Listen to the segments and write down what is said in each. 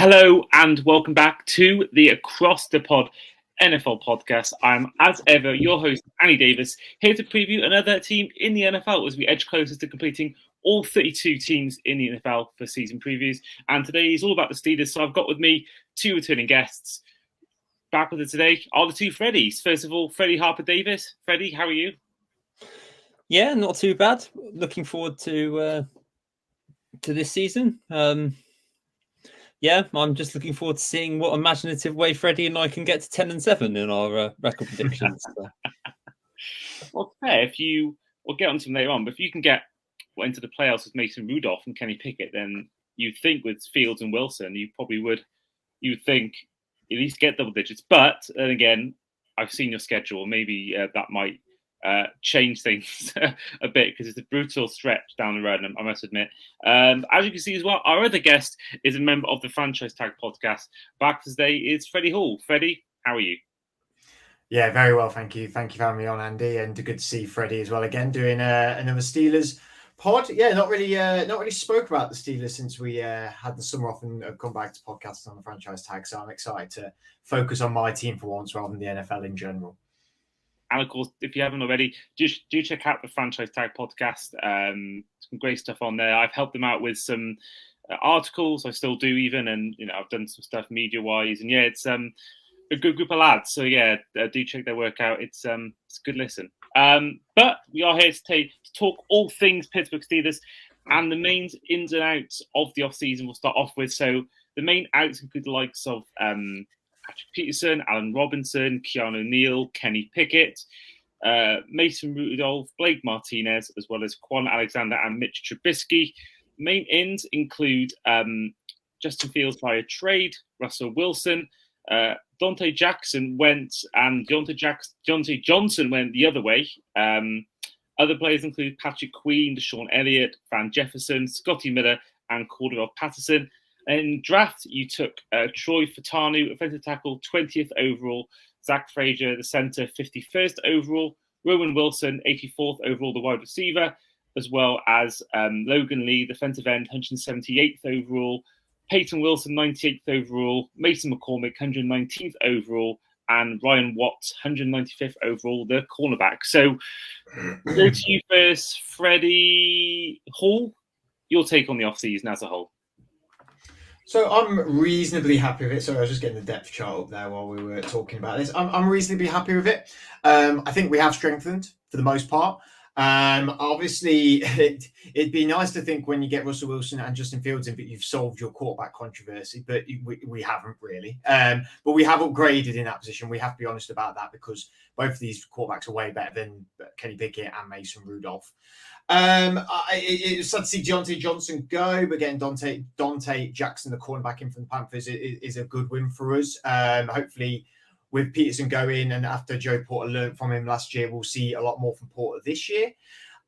Hello and welcome back to the Across the Pod NFL podcast. I'm, as ever, your host, Annie Davis, here to preview another team in the NFL as we edge closer to completing all 32 teams in the NFL for season previews. And today is all about the Steelers, so I've got with me two returning guests. Back with us today are the two Freddys. First of all, Freddy Harper-Davis. Freddie, how are you? Yeah, not too bad. Looking forward to this season. Yeah, I'm just looking forward to seeing what imaginative way Freddie and I can get to 10-7 in our record predictions. Well, fair. We'll get on to them later on, but if you can get into the playoffs with Mason Rudolph and Kenny Pickett, then you'd think with Fields and Wilson, you would think at least get double digits. But then again, I've seen your schedule. Maybe that might change things a bit because it's a brutal stretch down the road, I must admit. As you can see as well, our other guest is a member of the Franchise Tag podcast. Back today is Freddy Hall. Freddie, how are you? Yeah, very well, thank you. Thank you for having me on, Andy, and good to see Freddie as well again doing another Steelers pod. Yeah, not really spoke about the Steelers since we had the summer off and come back to podcast on the Franchise Tag. So I'm excited to focus on my team for once rather than the NFL in general. And of course, if you haven't already, do check out the Franchise Tag podcast. Some great stuff on there. I've helped them out with some articles. I still do even, and I've done some stuff media wise. And yeah, it's a good group of lads. So yeah, do check their work out. It's a good listen. But we are here to talk all things Pittsburgh Steelers and the main ins and outs of the off season. We'll start off with the main outs include the likes of Patrick Peterson, Allen Robinson, Keanu Neal, Kenny Pickett, Mason Rudolph, Blake Martinez, as well as Quan Alexander and Mitch Trubisky. Main ins include Justin Fields via trade, Russell Wilson, Dante Jackson went, and Deontay Johnson went the other way. Other players include Patrick Queen, Deshaun Elliott, Van Jefferson, Scotty Miller, and Cordell Patterson. In draft, you took Troy Fatanu, offensive tackle, 20th overall, Zach Frazier, the center, 51st overall, Roman Wilson, 84th overall, the wide receiver, as well as Logan Lee, defensive end, 178th overall, Peyton Wilson, 98th overall, Mason McCormick, 119th overall, and Ryan Watts, 195th overall, the cornerback. So, go to you first, Freddie Hall. Your take on the offseason as a whole. So I'm reasonably happy with it. Sorry, I was just getting the depth chart up there while we were talking about this. I'm reasonably happy with it. I think we have strengthened for the most part. Obviously, it'd be nice to think when you get Russell Wilson and Justin Fields in that you've solved your quarterback controversy, but we haven't really. But we have upgraded in that position. We have to be honest about that because both of these quarterbacks are way better than Kenny Pickett and Mason Rudolph. It was sad to see Deontay Johnson go, but again, Dante Jackson, the cornerback in from the Panthers, is a good win for us. Hopefully, with Peterson going and after Joe Porter learned from him last year, we'll see a lot more from Porter this year.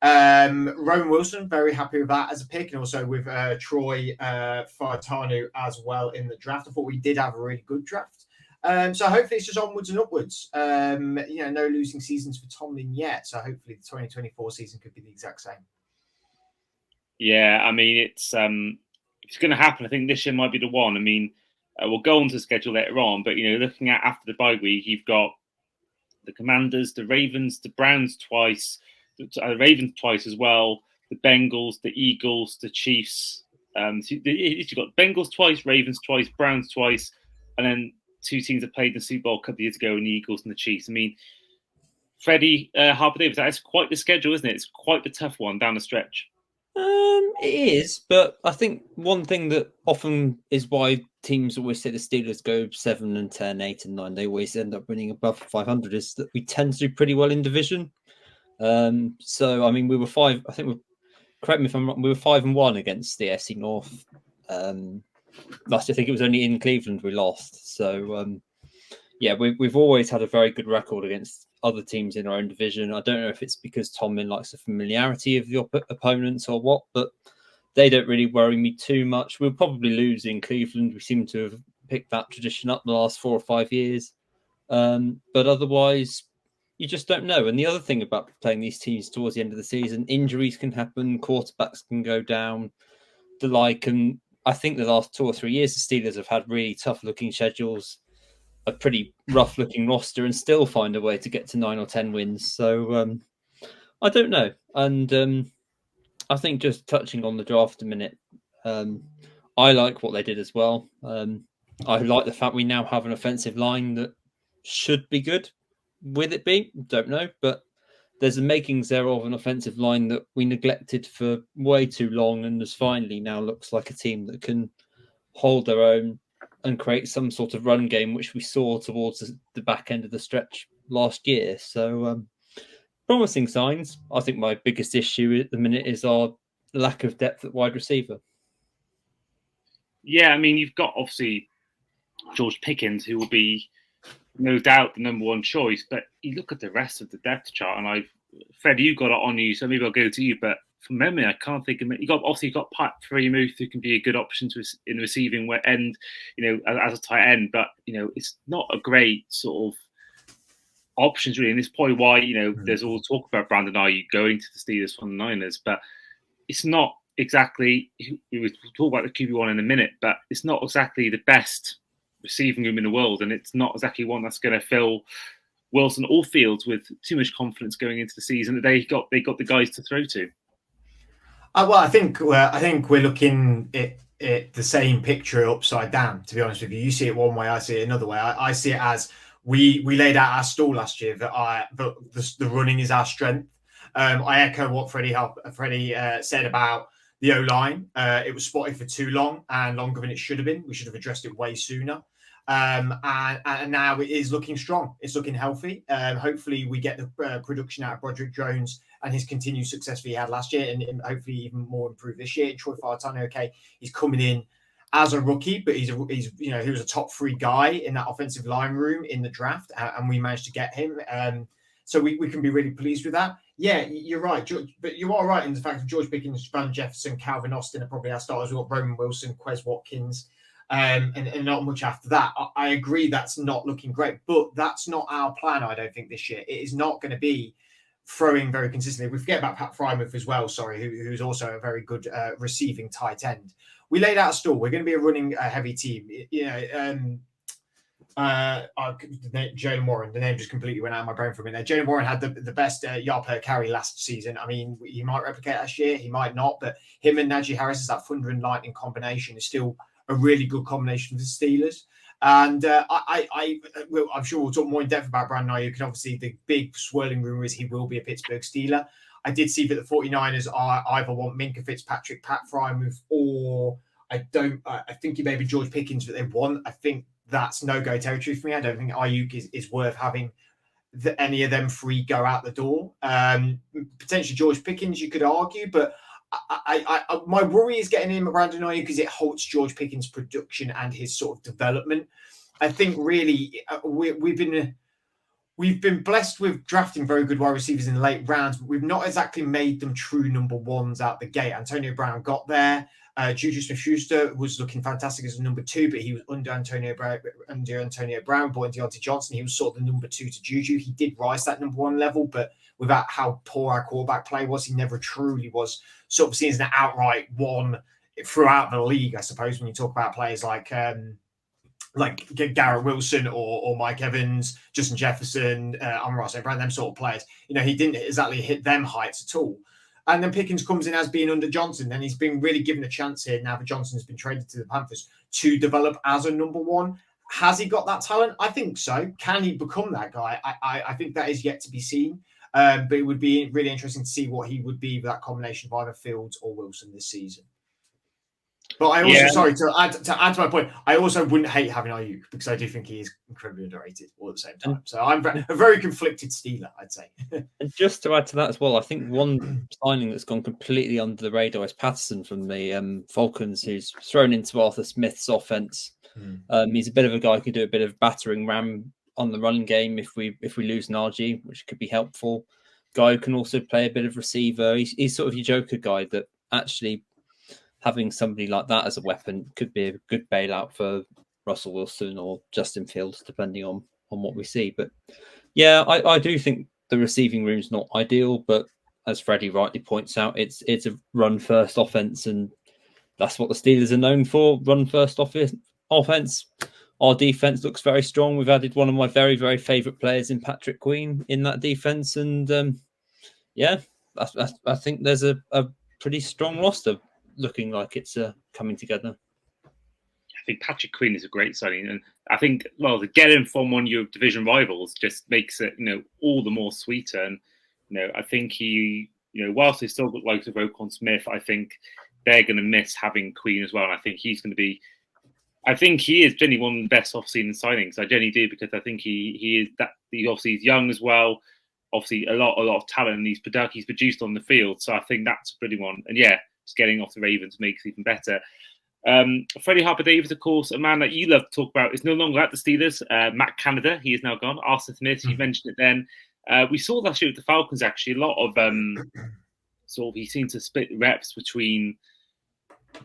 Roman Wilson, very happy with that as a pick, and also with Troy Fautanu as well in the draft. I thought we did have a really good draft. So hopefully it's just onwards and upwards. No losing seasons for Tomlin yet. So hopefully the 2024 season could be the exact same. Yeah, I mean, it's going to happen. I think this year might be the one. I mean, we'll go on to the schedule later on, but, looking at after the bye week, you've got the Commanders, the Ravens, the Browns twice, the Ravens twice as well, the Bengals, the Eagles, the Chiefs. You've got Bengals twice, Ravens twice, Browns twice, and then two teams that played in the Super Bowl a couple of years ago, and the Eagles and the Chiefs. I mean, Freddy Harper-Davis, that's quite the schedule, isn't it? It's quite the tough one down the stretch. It is, but I think one thing that often is why teams always say the Steelers go 7-10, 8-9, they always end up winning above 500, is that we tend to do pretty well in division. So, I mean, we were correct me if I'm wrong, we were 5-1 against the FC North. Last year, I think it was only in Cleveland we lost. So, we've always had a very good record against other teams in our own division. I don't know if it's because Tomlin likes the familiarity of the opponents or what, but they don't really worry me too much. We'll probably lose in Cleveland. We seem to have picked that tradition up the last 4 or 5 years. But otherwise, you just don't know. And the other thing about playing these teams towards the end of the season, injuries can happen, quarterbacks can go down, the like, and I think the last 2 or 3 years, the Steelers have had really tough-looking schedules, a pretty rough-looking roster, and still find a way to get to 9 or 10 wins. So I don't know. And I think just touching on the draft a minute, I like what they did as well. I like the fact we now have an offensive line that should be good. Will it be? Don't know. But there's the makings there of an offensive line that we neglected for way too long, and has finally now looks like a team that can hold their own and create some sort of run game, which we saw towards the back end of the stretch last year. So promising signs. I think my biggest issue at the minute is our lack of depth at wide receiver. Yeah, I mean, you've got obviously George Pickens, who will be no doubt the number one choice, but you look at the rest of the depth chart, and Freddie, you got it on you, so maybe I'll go to you, but from memory, I can't think of it. You've got Pat Freemuth, who can be a good option in receiving end, as a tight end, but it's not a great sort of options really, and it's probably why there's all talk about Brandon Aiyuk going to the Steelers from the Niners, but it's not exactly. We'll talk about the QB1 in a minute, but it's not exactly the best receiving room in the world, and it's not exactly one that's going to fill Wilson or Fields with too much confidence going into the season that they got the guys to throw to. Well, I think we're looking at the same picture upside down. To be honest with you, you see it one way, I see it another way. I see it as we laid out our stall last year that the running is our strength. I echo what Freddie said about the O-line. It was spotted for too long and longer than it should have been. We should have addressed it way sooner. And now it is looking strong. It's looking healthy. Hopefully we get the production out of Broderick Jones and his continued success that he had last year, and hopefully even more improved this year. Troy Fautanu, okay, he's coming in as a rookie, but he was a top 3 guy in that offensive line room in the draft, and we managed to get him. So we can be really pleased with that. Yeah, you're right, but you are right in the fact that George Pickens, Van Jefferson, Calvin Austin are probably our starters. We've got Roman Wilson, Quez Watkins, and not much after that. I agree that's not looking great, but that's not our plan, I don't think, this year. It is not going to be throwing very consistently. We forget about Pat Freiermuth as well, who's also a very good receiving tight end. We laid out a stall. We're going to be a running heavy team. Jalen Warren, the name just completely went out of my brain for a minute. Jalen Warren had the best yard per carry last season. I mean, he might replicate last year, he might not, but him and Najee Harris as that thunder and lightning combination is still a really good combination for the Steelers. And I'm sure we'll talk more in depth about Brandon Aiyuk, and obviously the big swirling rumor is he will be a Pittsburgh Steeler. I did see that the 49ers either want Minkah Fitzpatrick, Pat Freiermuth, or I think he may be George Pickens that they want. I think that's no-go territory for me. I don't think Aiyuk is worth having any of them 3 go out the door. Potentially George Pickens, you could argue, but my worry is getting him Brandon Aiyuk because it halts George Pickens' production and his sort of development. I think really we've been blessed with drafting very good wide receivers in the late rounds, but we've not exactly made them true number ones out the gate. Antonio Brown got there. Juju Smith-Schuster was looking fantastic as a number 2, but he was under Antonio Brown, brought in Deontay Johnson. He was sort of the number 2 to Juju. He did rise to that number 1 level, but without how poor our quarterback play was, he never truly was sort of seen as an outright one throughout the league, I suppose, when you talk about players like Garrett Wilson or Mike Evans, Justin Jefferson, Amon-Ra St. Brown, them sort of players. He didn't exactly hit them heights at all. And then Pickens comes in as being under Johnson, and he's been really given a chance here now that Johnson has been traded to the Panthers to develop as a number 1. Has he got that talent? I think so. Can he become that guy? I think that is yet to be seen. But it would be really interesting to see what he would be with that combination of either Fields or Wilson this season. But I also, to add to my point, I also wouldn't hate having Aiyuk because I do think he is incredibly underrated all at the same time. So I'm a very conflicted Steeler, I'd say. And just to add to that as well, I think one signing that's gone completely under the radar is Patterson from the Falcons, who's thrown into Arthur Smith's offense. He's a bit of a guy who can do a bit of battering ram on the running game if we lose Najee, which could be helpful. Guy who can also play a bit of receiver. He's sort of your joker guy that actually having somebody like that as a weapon could be a good bailout for Russell Wilson or Justin Fields, depending on what we see. But yeah, I do think the receiving room's not ideal, but as Freddie rightly points out, it's a run first offense, and that's what the Steelers are known for, run first offense. Our defense looks very strong. We've added one of my very, very favourite players in Patrick Queen in that defense. And I think there's a pretty strong roster looking like it's coming together. I think Patrick Queen is a great signing, and I think to get him from one of your division rivals just makes it all the more sweeter. And I think he whilst they still got likes of Roquan Smith, I think they're going to miss having Queen as well. And I think he's going to be. I think he is genuinely one of the best off-season signings. I genuinely do, because I think he is that. He obviously is young as well. Obviously, a lot of talent, and he's produced on the field. So I think that's a pretty one. And just getting off the Ravens makes it even better. Freddy Harper-Davis, of course, a man that you love to talk about, is no longer at the Steelers. Matt Canada, he is now gone. Arthur Smith, you mentioned it then. We saw that year with the Falcons, actually. A lot of he seemed to split reps between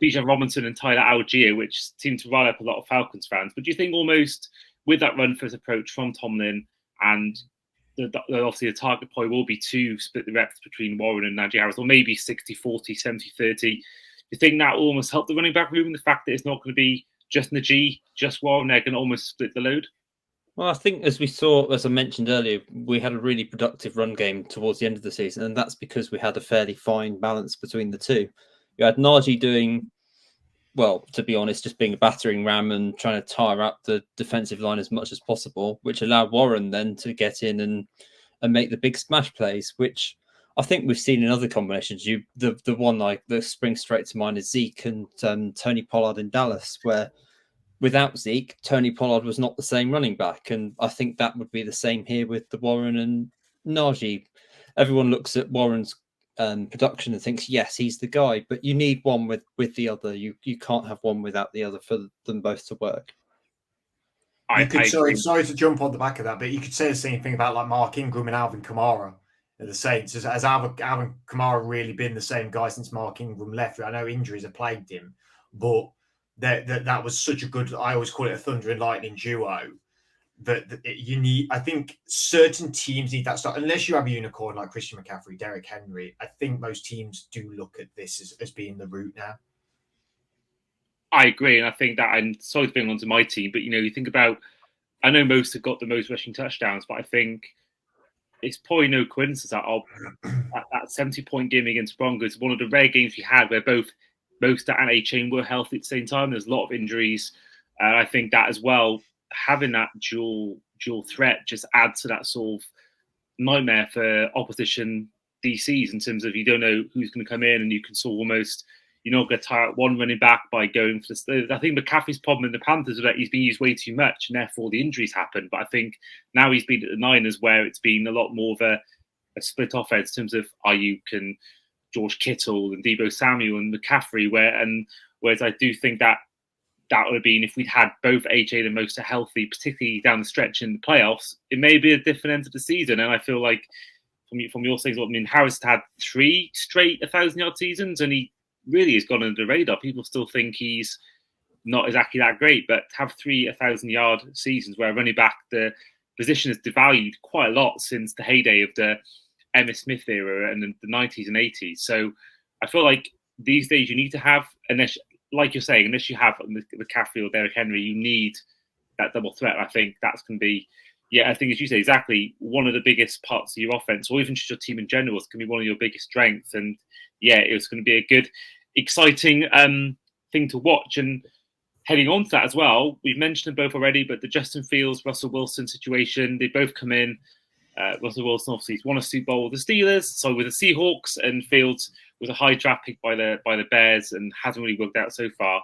Bijan Robinson and Tyler Algier, which seemed to rile up a lot of Falcons fans. But do you think almost with that run-first approach from Tomlin, and obviously the target point will be to split the reps between Warren and Najee Harris, or maybe 60-40, 70-30, you think that will almost help the running back room, the fact that it's not going to be just Najee, just Warren, they're going to almost split the load? Well, I think as I mentioned earlier, we had a really productive run game towards the end of the season, and that's because we had a fairly fine balance between the two. You had Najee doing, well, to be honest, just being a battering ram and trying to tire up the defensive line as much as possible, which allowed Warren then to get in and make the big smash plays, which I think we've seen in other combinations. The one that springs straight to mind is Zeke and Tony Pollard in Dallas, where without Zeke, Tony Pollard was not the same running back. And I think that would be the same here with the Warren and Najee. Everyone looks at Warren's production and thinks, yes, he's the guy, but you need one with the other. You can't have one without the other for them both to work. Sorry to jump on the back of that, but you could say the same thing about like Mark Ingram and Alvin Kamara at the Saints. Has Alvin Kamara really been the same guy since Mark Ingram left? I know injuries have plagued him, but that was such a good, I always call it a thunder and lightning duo, that you need. I think certain teams need that start, unless you have a unicorn like Christian McCaffrey, Derrick Henry. I think most teams do look at this as being the route now. I agree, and I think that, and sorry to bring onto my team, but you think about, I know most have got the most rushing touchdowns, but I think it's probably no coincidence that that 70-point game against Broncos, one of the rare games we had where both Mostert and A-Chain were healthy at the same time. There's a lot of injuries. I think that as well, having that dual threat just adds to that sort of nightmare for opposition DCs, in terms of you don't know who's going to come in, and you can sort of almost, you're not going to tire out one running back by going for the. I think McCaffrey's problem in the Panthers is that he's been used way too much, and therefore the injuries happen. But I think now he's been at the Niners, where it's been a lot more of a split offense in terms of Aiyuk and George Kittle and Deebo Samuel and McCaffrey, whereas I do think that would have been, if we'd had both AJ and Mostert healthy, particularly down the stretch in the playoffs, it may be a different end of the season. And I feel like from your things, I mean, Harris had 3 straight 1,000-yard seasons, and he really has gone under the radar. People still think he's not exactly that great, but to have 3 1,000-yard seasons where running back, the position has devalued quite a lot since the heyday of the Emmitt Smith era and the 90s and 80s. So I feel like these days you need to have, unless, like you're saying, unless you have McCaffrey or Derrick Henry, you need that double threat. I think that's going to be, I think as you say, exactly one of the biggest parts of your offense, or even just your team in general. It's going to be one of your biggest strengths. And it's going to be a good, exciting thing to watch. And heading on to that as well, we've mentioned them both already, but the Justin Fields, Russell Wilson situation, they both come in. Russell Wilson obviously has won a Super Bowl with the Steelers, so with the Seahawks, and Fields was a high draft pick by the Bears and hasn't really worked out so far.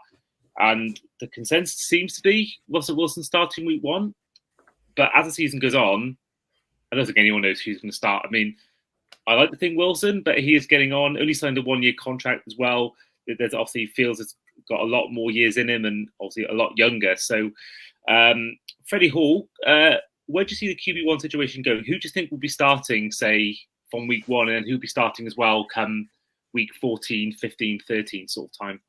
And the consensus seems to be Russell Wilson starting week 1. But as the season goes on, I don't think anyone knows who's going to start. I mean, I like to think Wilson, but he is getting on. Only signed a 1-year contract as well. There's obviously Fields has got a lot more years in him, and obviously a lot younger. So, Freddie Hall, where do you see the QB1 situation going? Who do you think will be starting, say, from week 1, and then who'll be starting as well come week 14, 15, 13 sort of time?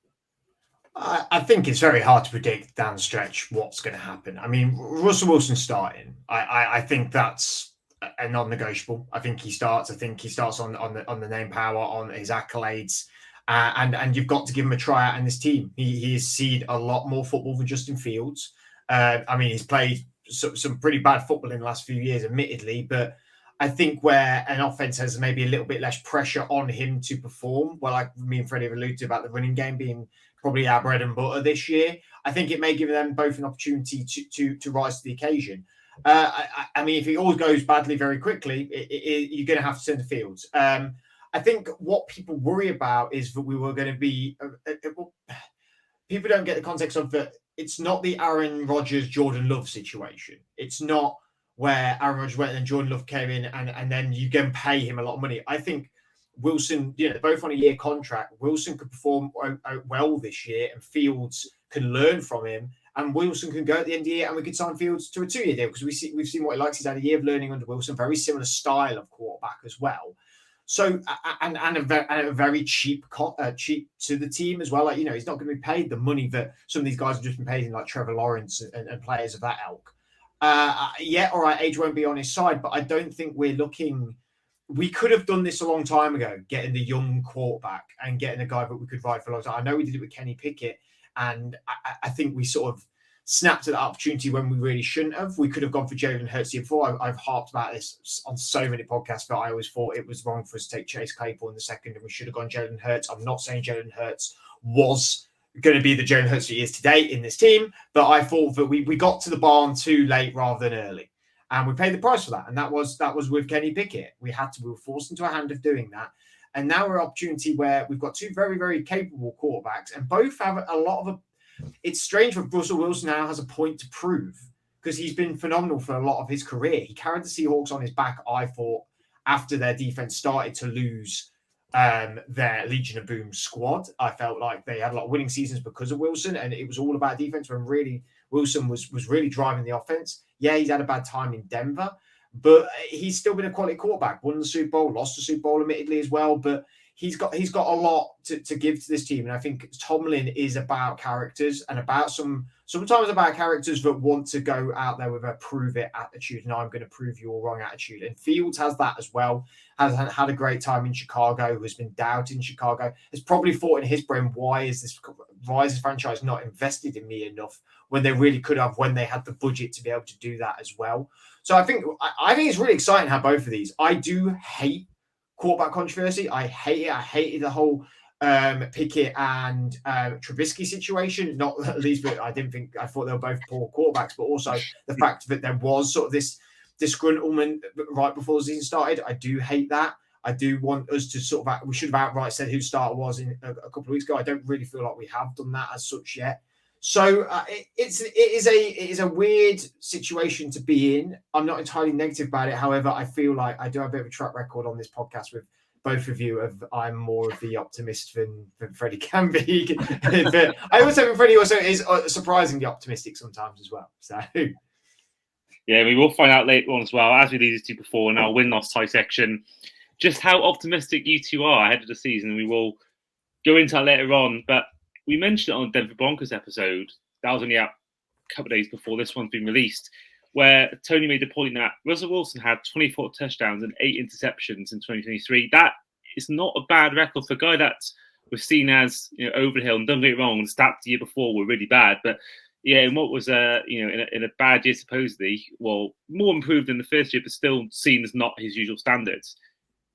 I think it's very hard to predict down the stretch what's going to happen. I mean, Russell Wilson starting, I think that's a non-negotiable. I think he starts. I think he starts on the name power, on his accolades. And you've got to give him a try out in this team. He has seen a lot more football than Justin Fields. I mean, he's played some pretty bad football in the last few years, admittedly, but I think where an offense has maybe a little bit less pressure on him to perform, well, like me and Freddie have alluded to about the running game being probably our bread and butter this year, I think it may give them both an opportunity to rise to the occasion. I mean, if it all goes badly very quickly, you're going to have to turn to Fields. I think what people worry about is that we were going to be. People don't get the context of that. It's not the Aaron Rodgers, Jordan Love situation. It's not where Aaron Rodgers went and Jordan Love came in and then you can pay him a lot of money. I think Wilson, both on a year contract, Wilson could perform well this year and Fields can learn from him. And Wilson can go at the end of the year and we could sign Fields to a 2-year deal because we've seen what he likes. He's had a year of learning under Wilson, very similar style of quarterback as well. So, and a very cheap to the team as well. Like, he's not going to be paid the money that some of these guys have just been paid in, like Trevor Lawrence and players of that ilk. Yeah, all right, age won't be on his side, but I don't think we're looking. We could have done this a long time ago, getting the young quarterback and getting a guy that we could ride for a long time. I know we did it with Kenny Pickett, and I think we sort of snapped at that opportunity when we really shouldn't have. We could have gone for Jalen Hurts before. I've harped about this on so many podcasts, but I always thought it was wrong for us to take Chase Claypool in the second, and we should have gone Jalen Hurts. I'm not saying Jalen Hurts was going to be the Jalen Hurts he is today in this team, but I thought that we got to the barn too late rather than early, and we paid the price for that. And that was with Kenny Pickett. We were forced into a hand of doing that. And now we're an opportunity where we've got two very, very capable quarterbacks, and both have a lot of. It's strange that Russell Wilson now has a point to prove because he's been phenomenal for a lot of his career. He carried the Seahawks on his back, I thought, after their defense started to lose their Legion of Boom squad. I felt like they had a lot of winning seasons because of Wilson, and it was all about defense when really Wilson was really driving the offense. Yeah, he's had a bad time in Denver, but he's still been a quality quarterback. Won the Super Bowl, lost the Super Bowl admittedly as well, but he's got a lot to give to this team. And I think Tomlin is about characters and about sometimes about characters that want to go out there with a prove it attitude. And I'm going to prove you all wrong attitude. And Fields has that as well. Has had a great time in Chicago, has been doubted in Chicago, has probably thought in his brain, why is this franchise not invested in me enough when they really could have, when they had the budget to be able to do that as well. So I think it's really exciting how both of these. I do hate quarterback controversy. I hate it. I hated the whole Pickett and Trubisky situation. Not at least, but I thought they were both poor quarterbacks, but also the fact that there was sort of this disgruntlement right before the season started. I do hate that. I do want us to sort of, we should have outright said who starter was in a couple of weeks ago. I don't really feel like we have done that as such yet. So it is a weird situation to be in. I'm not entirely negative about it. However, I feel like I do have a bit of a track record on this podcast with both of you of I'm more of the optimist than Freddie can be. But I also think Freddie also is surprisingly optimistic sometimes as well. So yeah, we will find out later on as well, as we alluded to before in our win-loss tie section, just how optimistic you two are ahead of the season. We will go into that later on, but we mentioned it on the Denver Broncos episode. That was only out a couple of days before this one's been released, where Tony made the point that Russell Wilson had 24 touchdowns and 8 interceptions in 2023. That is not a bad record for a guy that was seen as over the hill. And don't get me wrong, the stats the year before were really bad, but yeah, in what was in a bad year supposedly, well, more improved than the first year, but still seen as not his usual standards.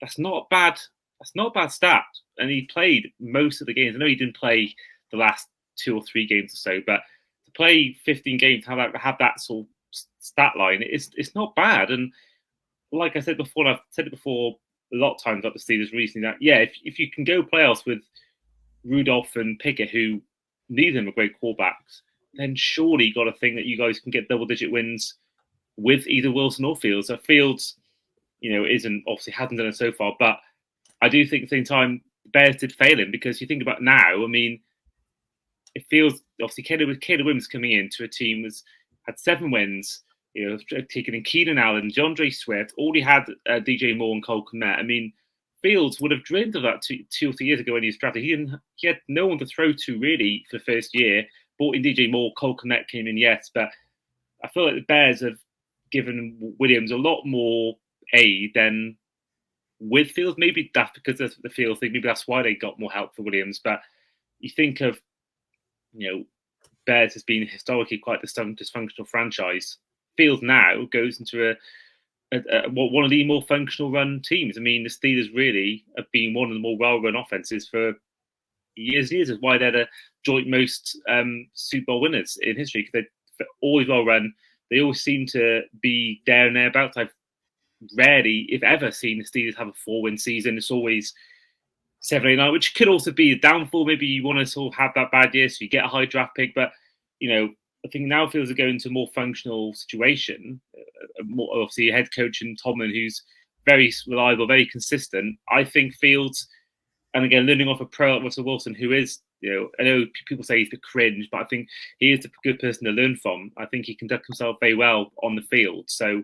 That's not a bad stat. And he played most of the games. I know he didn't play the last 2 or 3 games or so, but to play 15 games, have that sort of stat line, it's not bad. And like I said before, and I've said it before a lot of times about the Steelers recently, that yeah, if you can go playoffs with Rudolph and Pickett, who neither of them are great quarterbacks, then surely you got to think that you guys can get double-digit wins with either Wilson or Fields. So Fields, hasn't done it so far, but I do think at the same time the Bears did fail him, because you think about now, I mean, it feels obviously Caleb Williams coming into a team that's had 7 wins, taking in Keenan Allen, DeAndre Swift, already had DJ Moore and Cole Kmet. I mean, Fields would have dreamed of that 2 or 3 years ago when he was drafted. He had no one to throw to really for the first year. Brought in DJ Moore, Cole Kmet came in, yes, but I feel like the Bears have given Williams a lot more aid than with Fields. Maybe that's because of the Fields thing. Maybe that's why they got more help for Williams. But you think of, Bears has been historically quite a dysfunctional franchise. Fields now goes into one of the more functional run teams. I mean, the Steelers really have been one of the more well-run offenses for years and years. Is why they're the joint most Super Bowl winners in history, because they're always well-run. They always seem to be there and thereabouts. I've rarely, if ever, seen the Steelers have a 4-win season. It's always 7-8-9, which could also be a downfall. Maybe you want to sort of have that bad year, so you get a high draft pick. But, I think now Fields are going to a more functional situation. More, obviously, a head coach in Tomlin, who's very reliable, very consistent. I think Fields, and again, learning off a pro like Russell Wilson, who is, I know people say he's the cringe, but I think he is a good person to learn from. I think he conducts himself very well on the field. So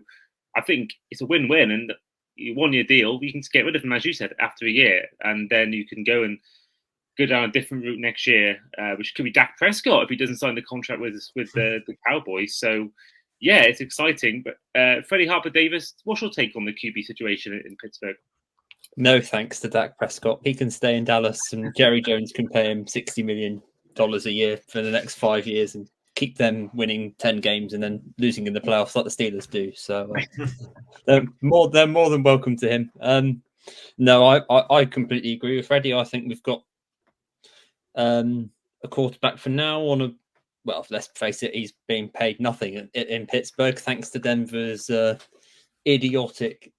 I think it's a win-win. And you 1-year deal, you can get rid of him, as you said, after a year. And then you can go down a different route next year, which could be Dak Prescott if he doesn't sign the contract with the Cowboys. So, yeah, it's exciting. But Freddy Harper-Davis, what's your take on the QB situation in Pittsburgh? No thanks to Dak Prescott. He can stay in Dallas, and Jerry Jones can pay him $60 million a year for the next 5 years and keep them winning 10 games and then losing in the playoffs like the Steelers do. So they're more than welcome to him. No, I completely agree with Freddie. I think we've got a quarterback for now let's face it, he's being paid nothing in Pittsburgh thanks to Denver's idiotic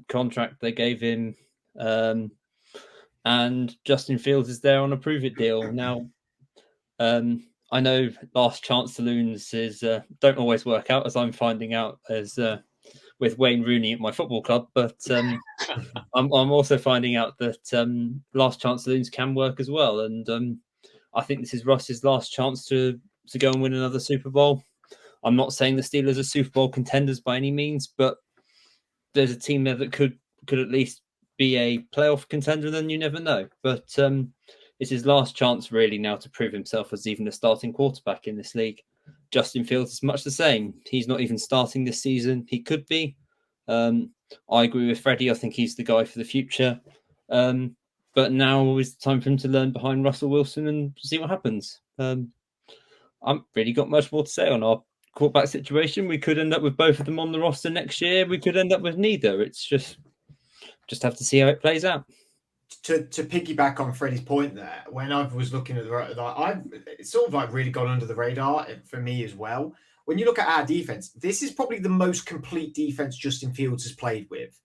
contract they gave him, and Justin Fields is there on a prove it deal now. I know last chance saloons don't always work out, as I'm finding out as with Wayne Rooney at my football club, but I'm also finding out that last chance saloons can work as well, and I think this is Russ's last chance to go and win another Super Bowl. I'm not saying the Steelers are Super Bowl contenders by any means, but there's a team there that could at least be a playoff contender, then you never know. But it's his last chance really now to prove himself as even a starting quarterback in this league. Justin Fields is much the same. He's not even starting this season. He could be. I agree with Freddie. I think he's the guy for the future. But now is the time for him to learn behind Russell Wilson and see what happens. I haven't really got much more to say on our quarterback situation. We could end up with both of them on the roster next year. We could end up with neither. It's just have to see how it plays out. To piggyback on Freddie's point there, when I was looking at it's sort of like really gone under the radar for me as well. When you look at our defense, this is probably the most complete defense Justin Fields has played with.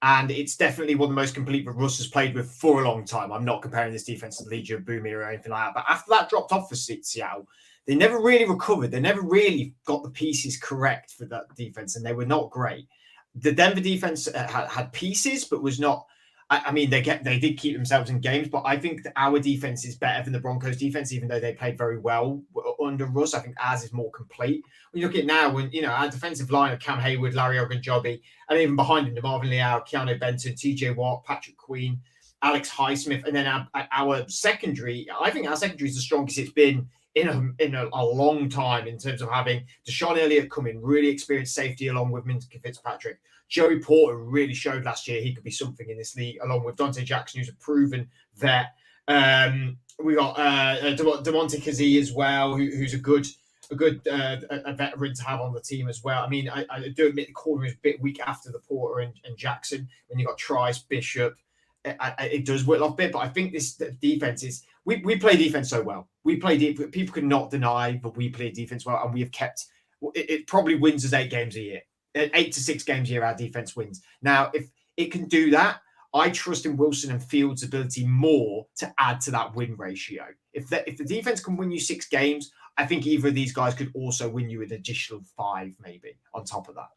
And it's definitely one of the most complete that Russ has played with for a long time. I'm not comparing this defense to the Legion of Boom or anything like that. But after that dropped off for Seattle, they never really recovered. They never really got the pieces correct for that defense, and they were not great. The Denver defense had pieces, but was not. I mean, they did keep themselves in games, but I think that our defense is better than the Broncos defense, even though they played very well under Russ. I think ours is more complete. When you look at it now, when our defensive line of Cam Hayward, Larry Ogunjobi, and even behind him, Marvin Leal, Keanu Benton, TJ Watt, Patrick Queen, Alex Highsmith, and then our secondary. I think our secondary is the strongest it's been in a long time in terms of having Deshaun Elliott come in, really experienced safety along with Minka Fitzpatrick. Joey Porter really showed last year he could be something in this league, along with Dante Jackson, who's a proven vet. We got DeMonte Kazee as well, who's a good veteran to have on the team as well. I mean, I do admit the corner is a bit weak after the Porter and Jackson. When you got Trice, Bishop, it does whittle off a bit. But I think this defense is we play defense so well. We play deep. People could not deny, but we play defense well, and we have kept. It probably wins us 8 games a year. 8 to 6 games a year, our defense wins. Now, if it can do that, I trust in Wilson and Fields' ability more to add to that win ratio. If the defense can win you 6 games, I think either of these guys could also win you an additional 5, maybe on top of that.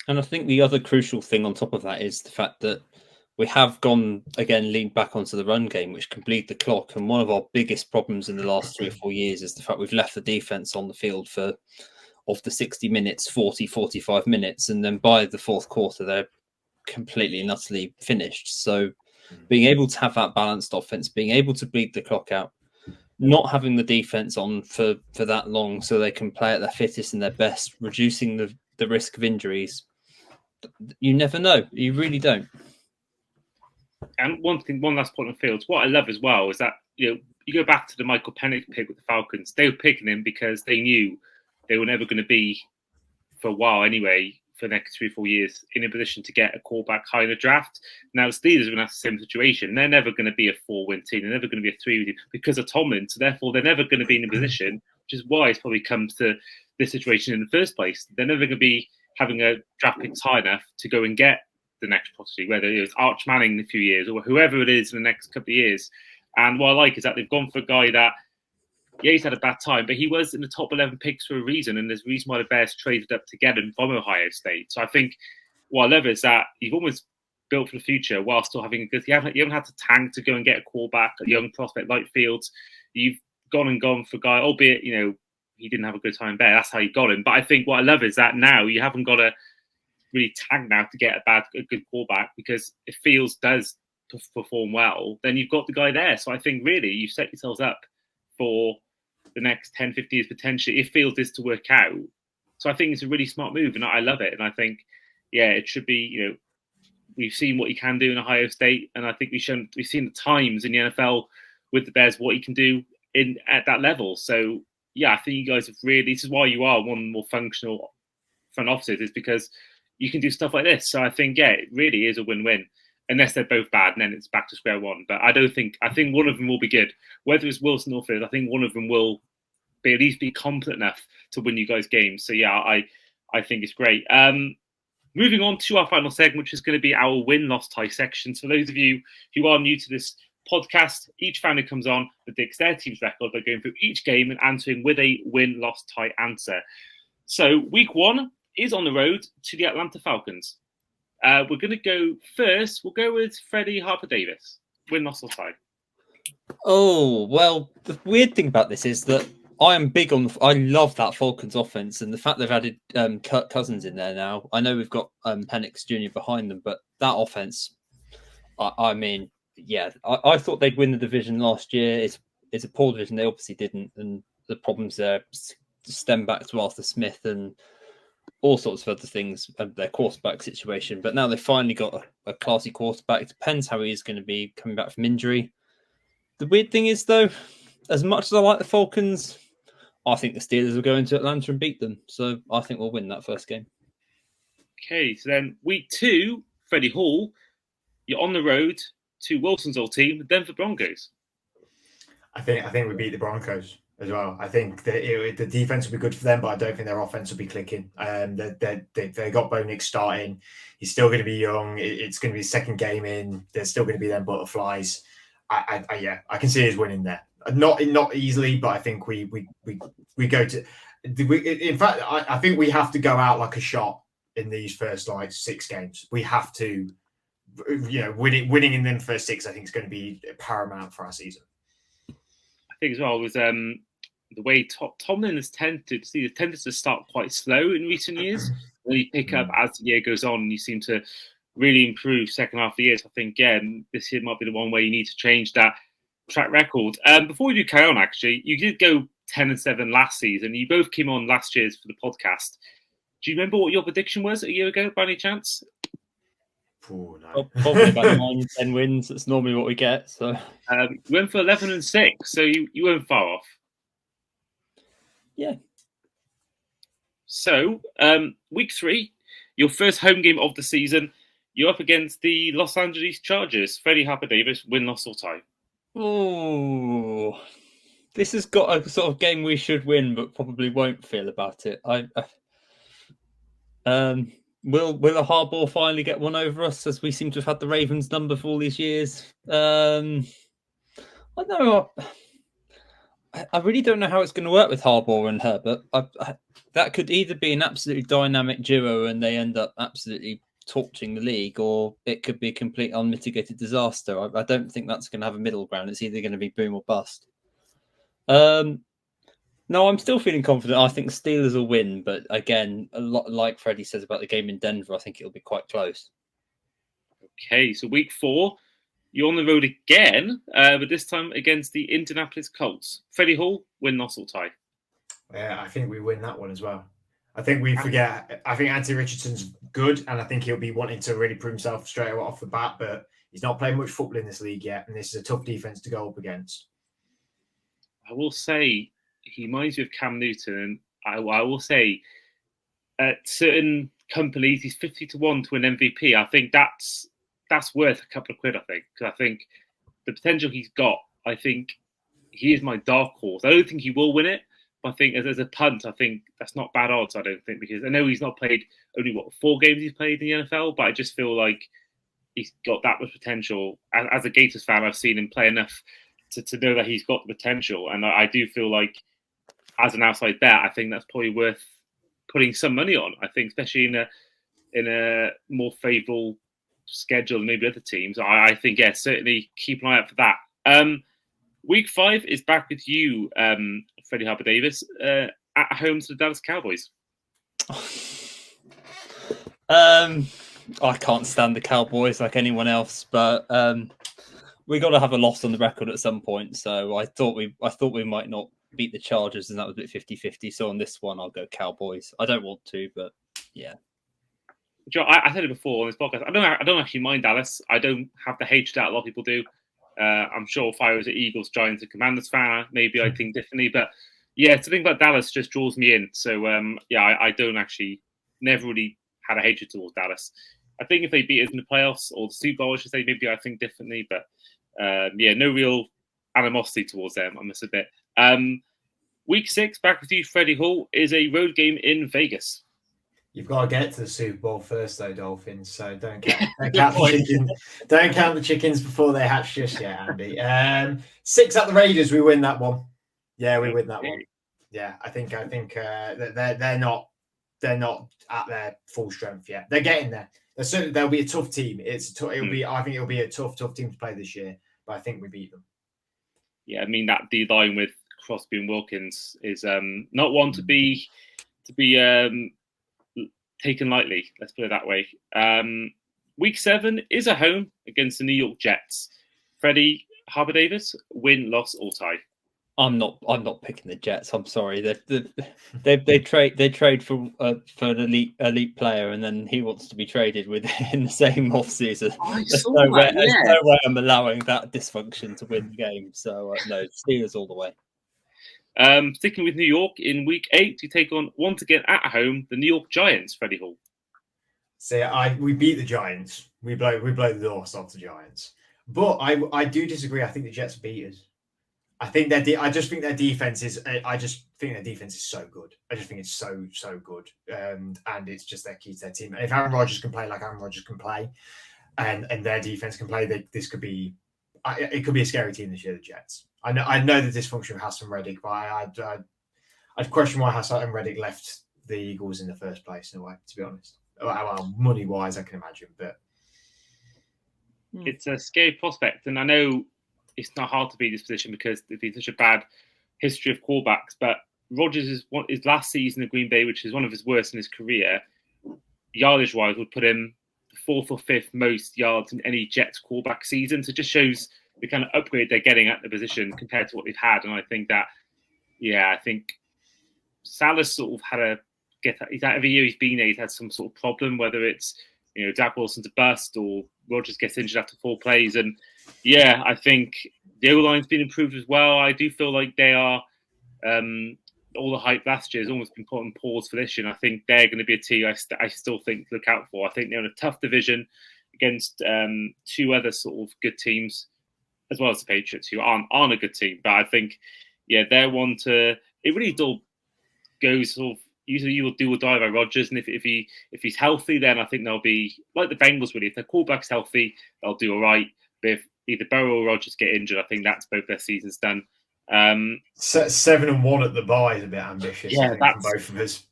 And I think the other crucial thing on top of that is the fact that we have gone again leaned back onto the run game, which can bleed the clock. And one of our biggest problems in the last 3 or 4 years is the fact we've left the defense on the field for. Of the 60 minutes, 40, 45 minutes. And then by the fourth quarter, they're completely and utterly finished. So being able to have that balanced offense, being able to bleed the clock out, not having the defense on for that long so they can play at their fittest and their best, reducing the risk of injuries. You never know. You really don't. And one last point on Fields. What I love as well is that you go back to the Michael Penix pick with the Falcons. They were picking him because they knew they were never going to be, for a while anyway, for the next 3 or 4 years, in a position to get a quarterback high in the draft. Now the Steelers are going to have the same situation. They're never going to be a 4-win team. They're never going to be a 3-win team because of Tomlin. So therefore, they're never going to be in a position, which is why it's probably come to this situation in the first place. They're never going to be having a draft pick high enough to go and get the next prodigy, whether it's Arch Manning in a few years or whoever it is in the next couple of years. And what I like is that they've gone for a guy that, he's had a bad time, but he was in the top 11 picks for a reason, and there's a reason why the Bears traded up to get him from Ohio State. So I think what I love is that you've almost built for the future while still having a good. You haven't had to tank to go and get a quarterback, a young prospect like Fields. You've gone for a guy, albeit he didn't have a good time there. That's how you got him. But I think what I love is that now you haven't got to really tank now to get a good quarterback, because if Fields does perform well, then you've got the guy there. So I think really you've set yourselves up for the next 10, 15 years potentially, if Fields is to work out. So I think it's a really smart move, and I love it. And I think, it should be, we've seen what he can do in Ohio State, and I think we've seen the times in the NFL with the Bears what he can do at that level. So I think you guys have really, this is why you are one of the more functional front offices, is because you can do stuff like this. So I think, it really is a win-win. Unless they're both bad, and then it's back to square one. But I think one of them will be good. Whether it's Wilson or Fields, I think one of them will at least be competent enough to win you guys games. So I think it's great. Moving on to our final segment, which is going to be our win-loss tie section. So for those of you who are new to this podcast, each fan who comes on predicts their team's record by going through each game and answering with a win-loss tie answer. So week 1 is on the road to the Atlanta Falcons. We're going to go first. We'll go with Freddy Harper-Davis. Win, loss, or tie? Oh, well, the weird thing about this is that I am big on. I love that Falcons offense, and the fact they've added Kirk Cousins in there now. I know we've got Penix Jr. behind them, but that offense, I thought they'd win the division last year. It's a poor division. They obviously didn't, and the problems there stem back to Arthur Smith and all sorts of other things, their quarterback situation. But now they've finally got a classy quarterback. It depends how he is going to be coming back from injury. The weird thing is, though, as much as I like the Falcons, I think the Steelers will go into Atlanta and beat them. So I think we'll win that first game. Okay, so then week 2, Freddie Hall, you're on the road to Wilson's old team, the Denver Broncos. I think we beat the Broncos as well. I think that the defense will be good for them, but I don't think their offense will be clicking. They got Bo Nix starting. He's still going to be young. It's going to be his second game in. There's still going to be them butterflies. I can see us winning there. Not easily, but I think we go to. In fact, I think we have to go out like a shot in these first 6 games. We have to, winning in them first 6. I think is going to be paramount for our season. I think as well was the way Tomlin has tended to start quite slow in recent years. When you pick up as the year goes on, you seem to really improve second half of the year. So I think this year might be the one where you need to change that track record. Before we do carry on, actually, you did go 10-7 last season. You both came on last year's for the podcast. Do you remember what your prediction was a year ago, by any chance? Oh, no. Probably about 9-10 wins. That's normally what we get. So you went for 11-6, so you weren't far off. Yeah. So week 3, your first home game of the season, you're up against the Los Angeles Chargers. Freddy Harper-Davis, win, loss, or tie? Oh, this has got a sort of game we should win, but probably won't feel about it. Will a Harbaugh finally get one over us, as we seem to have had the Ravens number for all these years? I know. I really don't know how it's going to work with Harbaugh and Herbert. That could either be an absolutely dynamic duo and they end up absolutely torching the league, or it could be a complete unmitigated disaster. I don't think that's going to have a middle ground. It's either going to be boom or bust. No, I'm still feeling confident. I think the Steelers will win, but again, a lot like Freddie says about the game in Denver, I think it'll be quite close. Okay, so week 4, you're on the road again, but this time against the Indianapolis Colts. Freddie Hall, win, loss, or tie? Yeah, I think we win that one as well. I think we forget. I think Anthony Richardson's good, and I think he'll be wanting to really prove himself straight away off the bat. But He's not playing much football in this league yet, and this is a tough defense to go up against. I will say he reminds me of Cam Newton. I will say at certain companies he's 50-1 to win MVP. I think that's worth a couple of quid. I think, because I think the potential he's got. I think he is my dark horse. I don't think he will win it, but I think as a punt, I think that's not bad odds. I don't think, because I know he's not played only 4 games he's played in the NFL, but I just feel like he's got that much potential. As a Gators fan, I've seen him play enough to know that he's got the potential, and I do feel like as an outside bet, I think that's probably worth putting some money on. I think, especially in a more favourable schedule than maybe other teams. I think, yeah, certainly keep an eye out for that. Week 5 is back with you, Freddy Harper-Davis, at home to the Dallas Cowboys. I can't stand the Cowboys like anyone else, but we got to have a loss on the record at some point. So I thought we might not beat the Chargers, and that was a bit 50-50. So on this one, I'll go Cowboys. I don't want to, but yeah. Joe, I said it before on this podcast. I don't actually mind Dallas. I don't have the hatred that a lot of people do. I'm sure if I was an Eagles, Giants, and Commanders fan, maybe I'd think differently. But yeah, to think about Dallas just draws me in. So I don't actually, never really had a hatred towards Dallas. I think if they beat us in the playoffs or the Super Bowl, I should say, maybe I think differently. But no real animosity towards them, I must admit. Week 6, back with you, Freddie Hall, is a road game in Vegas. You've got to get to the Super Bowl first, though, Dolphins. So don't count the chickens. Don't count the chickens before they hatch just yet, Andy. 6 at the Raiders. We win that one. Yeah, we win that one. Yeah, I think they're not at their full strength yet. They're getting there. They'll be a tough team. I think it'll be a tough team to play this year. But I think we beat them. Yeah, I mean that D line with Crosby and Wilkins is not one to be taken lightly. Let's put it that way. Week 7 is a home against the New York Jets. Freddy Harper-Davis, win, loss, or tie. I'm not picking the Jets. I'm sorry. They trade for an elite player, and then he wants to be traded with in the same offseason. There's no way I'm allowing that dysfunction to win the game. So no, Steelers all the way. Sticking with New York, in Week 8, you take on, once again at home, the New York Giants, Freddie Hall. We beat the Giants. We blow the doors off the Giants. But I do disagree. I think the Jets beat us. I just think their defense is so good. I just think it's so good. And it's just their key to their team. And if Aaron Rodgers can play like Aaron Rodgers can play, and their defense can play, this could be it could be a scary team this year, the Jets. I know the dysfunction of Hassan Reddick, but I'd question why Hassan Reddick left the Eagles in the first place, in a way, to be honest. Well, money-wise, I can imagine, but... It's a scary prospect, and I know it's not hard to be in this position because there's been such a bad history of quarterbacks, but Rodgers' his last season in Green Bay, which is one of his worst in his career, yardage-wise, would put him the 4th or 5th most yards in any Jets quarterback season. So it just shows the kind of upgrade they're getting at the position compared to what they've had. And I think that, I think Salah's sort of had every year he's been there, he's had some sort of problem, whether it's, Zach Wilson's a bust or Rodgers gets injured after 4 plays. And I think the O-line's been improved as well. I do feel like they are, all the hype last year has almost been put on pause for this year. And I think they're going to be a team I still think to look out for. I think they're in a tough division against 2 other sort of good teams, as well as the Patriots, who aren't a good team. But I think, they're one to... It really all goes sort of... Usually you will do or die by Rodgers, and if he's healthy, then I think they'll be like the Bengals. Really, if their quarterback's healthy, they'll do all right. But if either Burrow or Rodgers get injured, I think that's both their seasons done. 7-1 at the bye is a bit ambitious. Yeah, that's both of us.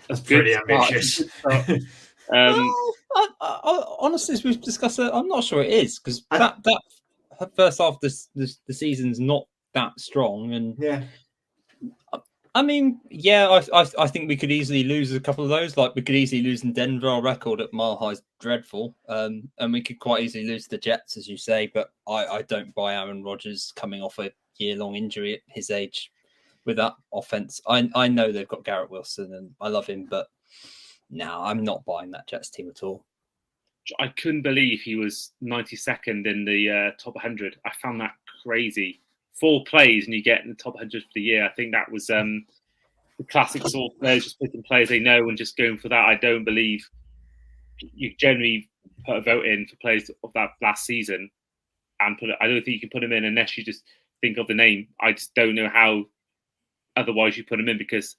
That's pretty ambitious. Honestly, as we've discussed, I'm not sure it is, because that first half of the season's not that strong, and I mean, I think we could easily lose a couple of those. Like, we could easily lose in Denver. Our record at Mile High is dreadful. And we could quite easily lose the Jets, as you say. But I don't buy Aaron Rodgers coming off a year-long injury at his age with that offense. I know they've got Garrett Wilson, and I love him. But no, I'm not buying that Jets team at all. I couldn't believe he was 92nd in the top 100. I found that crazy. 4 plays and you get in the top 100 for the year. I think that was the classic sort of players just picking players they know and just going for that. I don't believe you generally put a vote in for players of that last season and I don't think you can put them in unless you just think of the name. I just don't know how otherwise you put them in because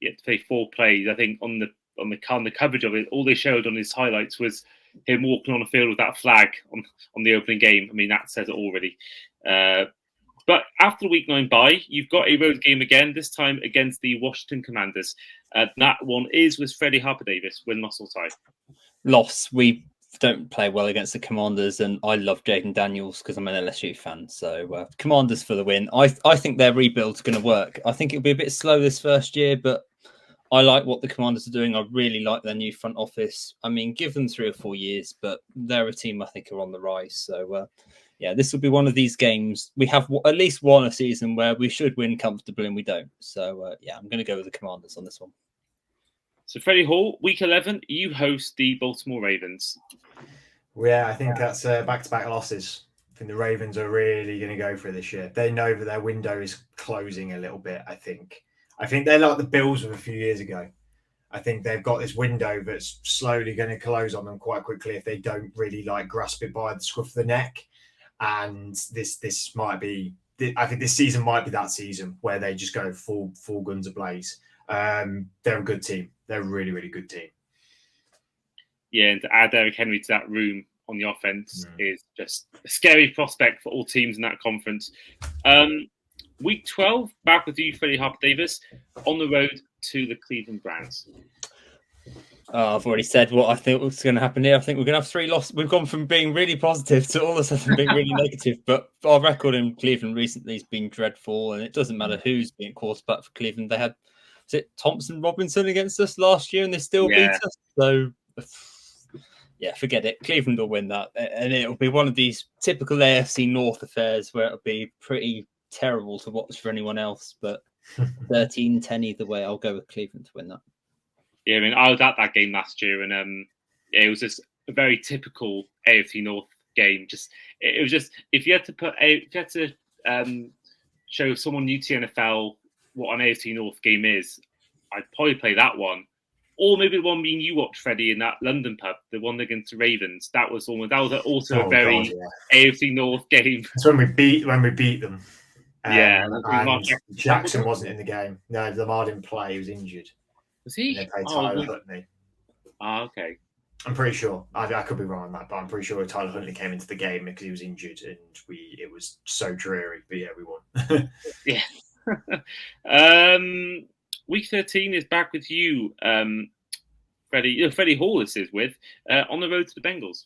you have to play 4 plays. I think on the coverage of it, all they showed on his highlights was him walking on the field with that flag on the opening game. I mean, that says it already. But after the Week 9 bye, you've got a road game again, this time against the Washington Commanders. That one is with Freddy Harper-Davis, win, loss or tie. Loss. We don't play well against the Commanders, and I love Jaden Daniels because I'm an LSU fan. So Commanders for the win. I think their rebuild's going to work. I think it'll be a bit slow this first year, but I like what the Commanders are doing. I really like their new front office. I mean, give them 3 or 4 years, but they're a team I think are on the rise. So, this will be one of these games. We have at least one a season where we should win comfortably and we don't. So, I'm going to go with the Commanders on this one. So, Freddie Hall, Week 11, you host the Baltimore Ravens. Yeah, I think that's back-to-back losses. I think the Ravens are really going to go for it this year. They know that their window is closing a little bit, I think. I think they're like the Bills of a few years ago. I think they've got this window that's slowly going to close on them quite quickly if they don't really grasp it by the scruff of the neck. And this might be, I think this season might be that season where they just go full guns ablaze. They're a good team. They're a really, really good team. Yeah, and to add Derrick Henry to that room on the offense is just a scary prospect for all teams in that conference. Week 12, back with you, Freddie Harper-Davis, on the road to the Cleveland Browns. I've already said what I think was going to happen here. I think we're going to have 3 losses. We've gone from being really positive to all of a sudden being really negative. But our record in Cleveland recently has been dreadful, and it doesn't matter who's being quarterback for Cleveland. They had, was it Thompson Robinson against us last year, and they still beat us. So, forget it. Cleveland will win that, and it'll be one of these typical AFC North affairs where it'll be pretty terrible to watch for anyone else, but 13-10 either way. I'll go with Cleveland to win that. Yeah, I mean, I was at that game last year, and it was just a very typical AFC North game. It was just if you had to show someone new to NFL what an AFC North game is, I'd probably play that one, or maybe the one being you watched, Freddie, in that London pub, the one against the Ravens. That was also a very AFC North game. It's when we beat them. And Jackson wasn't in the game. No, Lamar didn't play. He was injured. Was he? They played Tyler Huntley. Okay. I'm pretty sure. I could be wrong on that, but I'm pretty sure Tyler Huntley came into the game because he was injured, and it was so dreary. But yeah, we won. Yeah. Week 13 is back with you, Freddie. Freddie Hall is with on the road to the Bengals.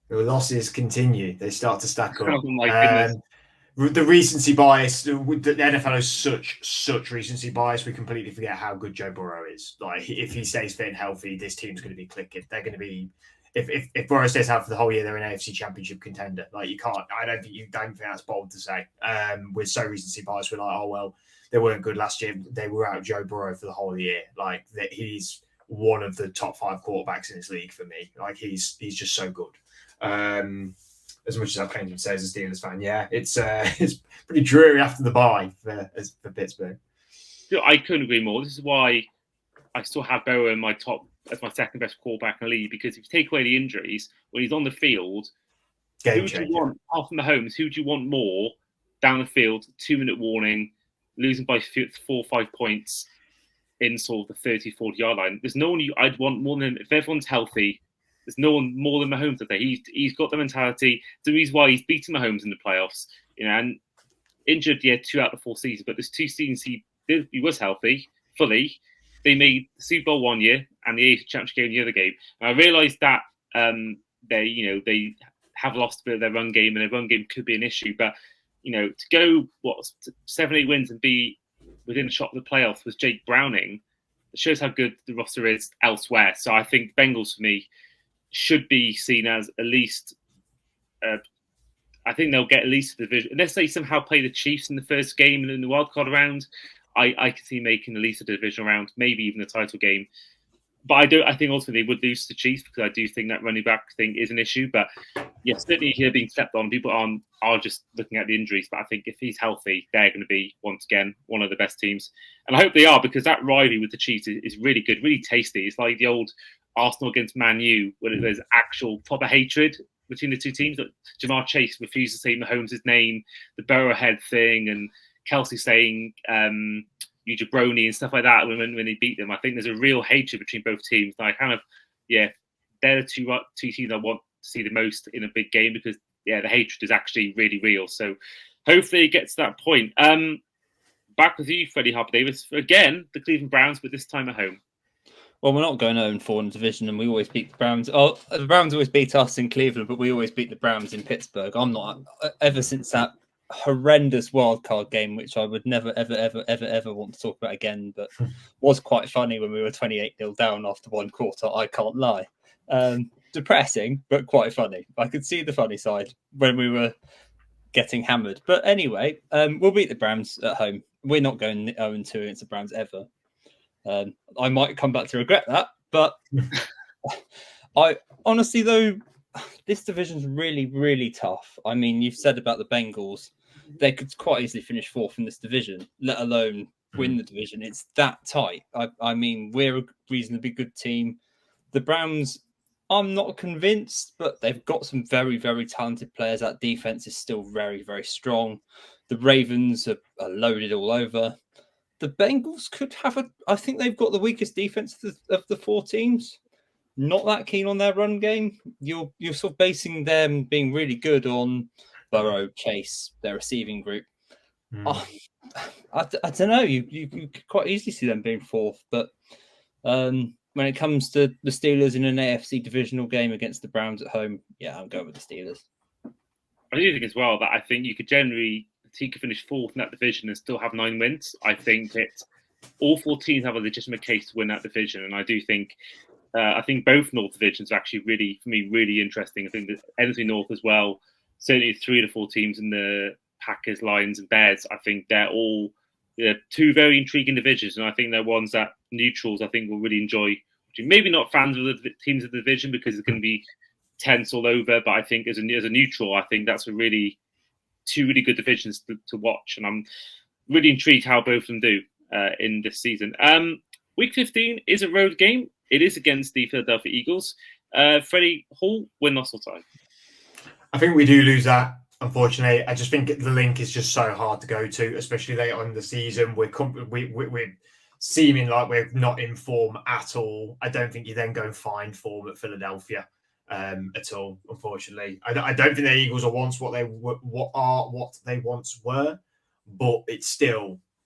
The losses continue. They start to stack up. Oh my goodness. The recency bias, the NFL has such recency bias. We completely forget how good Joe Burrow is. Like, if he stays fit and healthy, this team's going to be clicking. They're going to be, if Burrow stays healthy for the whole year, they're an AFC Championship contender. Like, I don't think that's bold to say. We're so recency bias. We're like, oh well, they weren't good last year. They were out Joe Burrow for the whole year. Like, he's one of the top 5 quarterbacks in this league for me. Like, he's just so good. As much as I claim to say as a Steelers fan, it's pretty dreary after the bye for Pittsburgh. I couldn't agree more. This is why I still have Burrow in my top as my second best quarterback in the league, because if you take away the injuries, when he's on the field, Game who changer. do you want, apart from Mahomes, who do you want more down the field, 2-minute warning, losing by 4 or 5 points in sort of the 30, 40-yard line? There's no one I'd want more than, if everyone's healthy, there's no one more than Mahomes today. He's got the mentality. The reason why he's beating Mahomes in the playoffs, and injured, 2 out of the 4 seasons, but there's 2 seasons he was healthy fully. They made the Super Bowl 1 year and the AFC Championship game the other game. And I realised that they have lost a bit of their run game, and their run game could be an issue. But to go 7-8 wins and be within a shot of the playoffs with Jake Browning, it shows how good the roster is elsewhere. So I think Bengals for me should be seen as at least. I think they'll get at least the division, unless they somehow play the Chiefs in the first game and in the wildcard round. I can see making at least a divisional round, maybe even a title game. But I think ultimately they would lose to the Chiefs because I do think that running back thing is an issue. But yes, certainly here being slept on, people are just looking at the injuries. But I think if he's healthy, they're going to be once again one of the best teams, and I hope they are because that rivalry with the Chiefs is really good, really tasty. It's like the old Arsenal against Man U, where there's actual proper hatred between the two teams. That Jamar Chase refused to say Mahomes' name, the Burrowhead thing, and Kelsey saying you jabroni and stuff like that when they beat them. I think there's a real hatred between both teams. And I kind of, they're the two teams I want to see the most in a big game because, the hatred is actually really real. So hopefully it gets to that point. Back with you, Freddy Harper-Davis. Again, the Cleveland Browns, but this time at home. Well, we're not going 0-4 in the division, and we always beat the Browns. Oh, the Browns always beat us in Cleveland, but we always beat the Browns in Pittsburgh. I'm not, ever since that horrendous wildcard game, which I would never, ever want to talk about again, but was quite funny when we were 28-0 down after one quarter, I can't lie. Depressing, but quite funny. I could see the funny side when we were getting hammered. But anyway, we'll beat the Browns at home. We're not going 0-2 against the Browns ever. I might come back to regret that, but I honestly, though, this division's really, really tough. I mean, you've said about the Bengals, they could quite easily finish fourth in this division, let alone win the division. It's that tight. I mean, we're a reasonably good team. The Browns, I'm not convinced, but they've got some very, very talented players. That defense is still very, very strong. The Ravens are loaded all over. The Bengals could have I think they've got the weakest defense of the four teams. Not that keen on their run game. You're sort of basing them being really good on Burrow, Chase, their receiving group. I don't know. You could quite easily see them being fourth, but when it comes to the Steelers in an AFC divisional game against the Browns at home, I'm going with the Steelers. I do think as well that I think you could generally finish fourth in that division and still have 9 wins. I think that all 4 teams have a legitimate case to win that division, and I do think. I think both North divisions are actually really, for me, really interesting. I think that NFC North as well, certainly 3 to 4 teams in the Packers, Lions and Bears, I think they're all 2 very intriguing divisions. And I think they're ones that neutrals, I think, will really enjoy. Maybe not fans of the teams of the division because it's going to be tense all over. But I think as a neutral, I think that's 2 really good divisions to watch. And I'm really intrigued how both of them do in this season. Week 15 is a road game. It is against the Philadelphia Eagles. Freddie, Hall, win, loss or tie? I think we do lose that, unfortunately. I just think the link is just so hard to go to, especially late on in the season. We're seeming like we're not in form at all. I don't think you then go and find form at Philadelphia at all, unfortunately. I don't think the Eagles are once what they once were, but